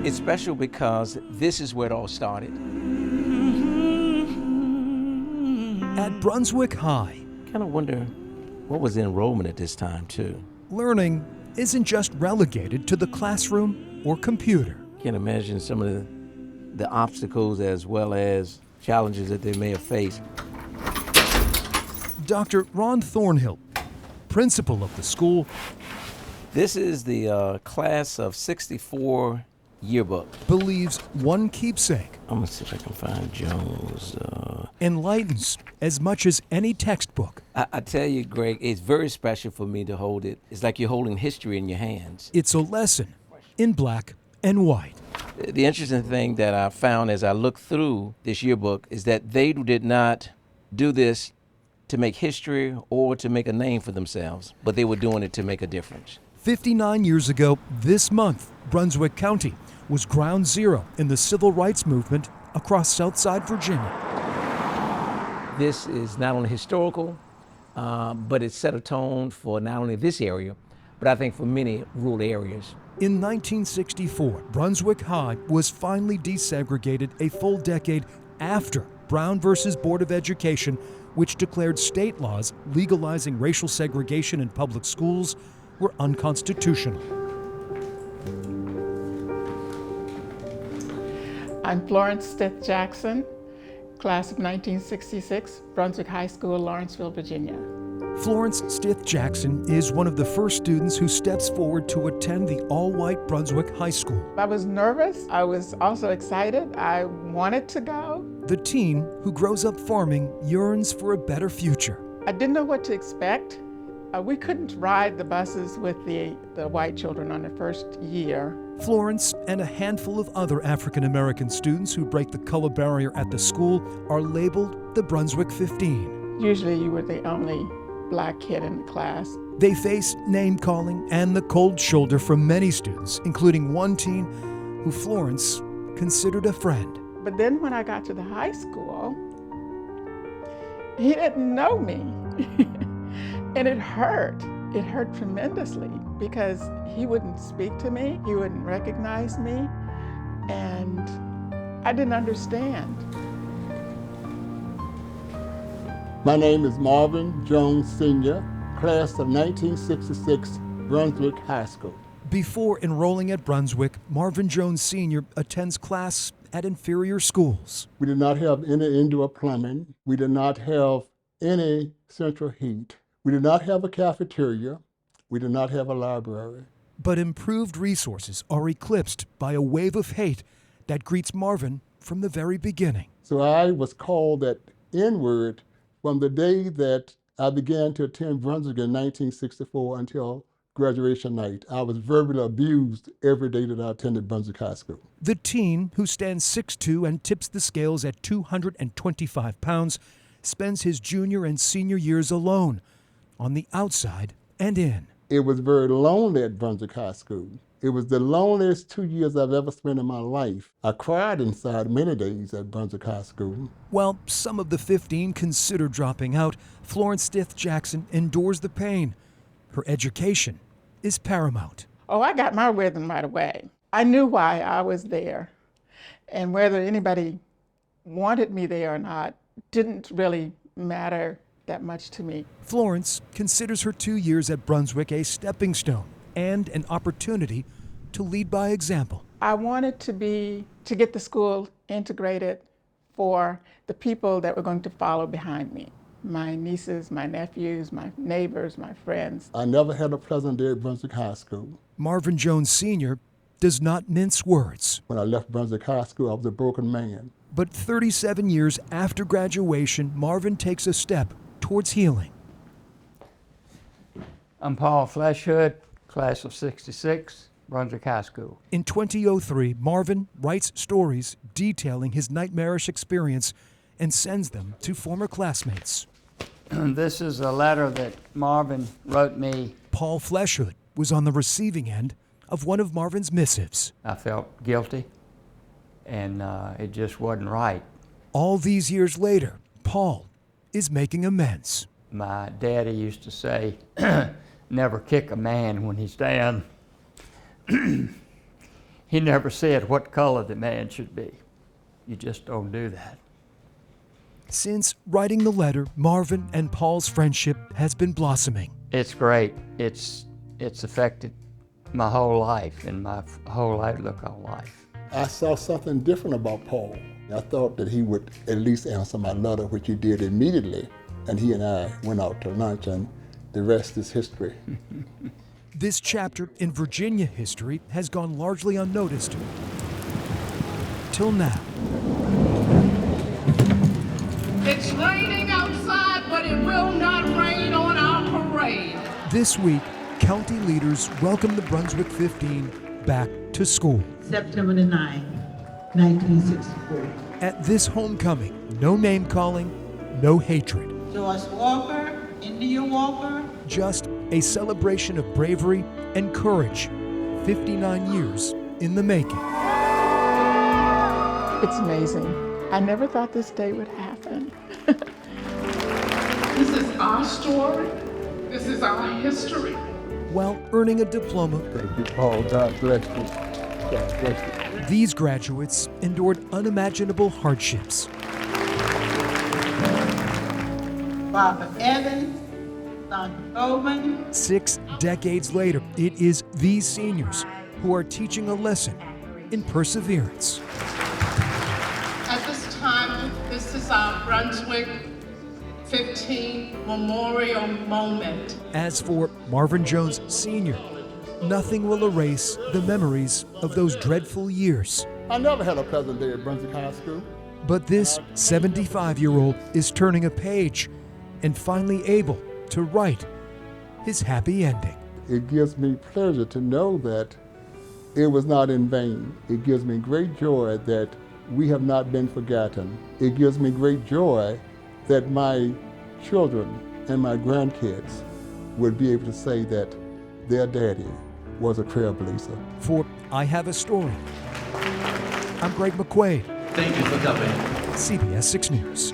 It's special because this is where it all started. At Brunswick High, Kind of wonder what was the enrollment at this time, too. learning isn't just relegated to the classroom or computer. Can't imagine some of the obstacles as well as challenges that they may have faced. Dr. Ron Thornhill, principal of the school, This is the class of 64 yearbook. believes one keepsake I'm gonna see if I can find Jones. enlightens as much as any textbook. I tell you, Greg, it's very special for me to hold it. It's like you're holding history in your hands. It's a lesson in black and white. The interesting thing that I found as I looked through this yearbook is that they did not do this to make history or to make a name for themselves, but they were doing it to make a difference. 59 years ago this month, Brunswick County was ground zero in the civil rights movement across Southside Virginia. This is not only historical, but it set a tone for not only this area, but I think for many rural areas. In 1964, Brunswick High was finally desegregated a full decade after Brown versus Board of Education, which declared state laws legalizing racial segregation in public schools were unconstitutional. I'm Florence Stith Jackson, class of 1966, Brunswick High School, Lawrenceville, Virginia. Florence Stith Jackson is one of the first students who steps forward to attend the all-white Brunswick High School. I was nervous. I was also excited. I wanted to go. The teen who grows up farming yearns for a better future. I didn't know what to expect. We couldn't ride the buses with the white children on the first year. Florence and a handful of other African American students who break the color barrier at the school are labeled the Brunswick 15. Usually you were the only black kid in the class. They face name-calling and the cold shoulder from many students, including one teen who Florence considered a friend. But then when I got to the high school, he didn't know me. And it hurt. It hurt tremendously because he wouldn't speak to me, he wouldn't recognize me, and I didn't understand. My name is Marvin Jones Sr., class of 1966, Brunswick High School. Before enrolling at Brunswick, Marvin Jones Sr. attends class at inferior schools. We did not have any indoor plumbing. We did not have any central heat. We did not have a cafeteria. We did not have a library. But improved resources are eclipsed by a wave of hate that greets Marvin from the very beginning. So I was called that N-word from the day that I began to attend Brunswick in 1964 until graduation night. I was verbally abused every day that I attended Brunswick High School. The teen, who stands 6'2" and tips the scales at 225 pounds, spends his junior and senior years alone, on the outside and in. It was very lonely at Brunswick High School. It was the loneliest 2 years I've ever spent in my life. I cried inside many days at Brunswick High School. While some of the 15 consider dropping out, Florence Stith Jackson endures the pain. Her education is paramount. Oh, I got my rhythm right away. I knew why I was there, and whether anybody wanted me there or not didn't really matter that much to me. Florence considers her 2 years at Brunswick a stepping stone and an opportunity to lead by example. I wanted to get the school integrated for the people that were going to follow behind me. My nieces, my nephews, my neighbors, my friends. I never had a pleasant day at Brunswick High School. Marvin Jones Sr. does not mince words. When I left Brunswick High School, I was a broken man. But 37 years after graduation, Marvin takes a step towards healing. I'm Paul Fleshhood, class of 66, Brunswick High School. In 2003, Marvin writes stories detailing his nightmarish experience and sends them to former classmates. This is a letter that Marvin wrote me. Paul Fleshhood was on the receiving end of one of Marvin's missives. I felt guilty, and it just wasn't right. All these years later, Paul is making amends. My daddy used to say, never kick a man when he's down. He He never said what color the man should be. You just don't do that. Since writing the letter, Marvin and Paul's friendship has been blossoming. It's great. It's affected my whole life and my whole outlook on life. I saw something different about Paul. I thought that he would at least answer my letter, which he did immediately, and he and I went out to lunch, and the rest is history. This chapter in Virginia history has gone largely unnoticed till now. It's raining outside, but it will not rain on our parade. This week, county leaders welcomed the Brunswick 15 back to school. September the 9th, 1964. At this homecoming, no name calling, no hatred, George Walker, India Walker. just a celebration of bravery and courage, 59 years in the making. It's amazing. I never thought this day would happen. This is our story. This is our history. While earning a diploma, Thank you, Paul. God bless you. God bless you. these graduates endured unimaginable hardships. Barbara Evans, Sandra Goldman. 6 decades later, it is these seniors who are teaching a lesson in perseverance. At this time, this is our Brunswick 15 memorial moment. As for Marvin Jones Sr., nothing will erase the memories of those dreadful years. I never had a pleasant day at Brunswick High School. But this 75-year-old is turning a page and finally able to write his happy ending. It gives me pleasure to know that it was not in vain. It gives me great joy that we have not been forgotten. It gives me great joy that my children and my grandkids would be able to say that their daddy was a trailblazer. For I Have a Story, I'm Greg McQuade, Thank you for coming. CBS 6 News.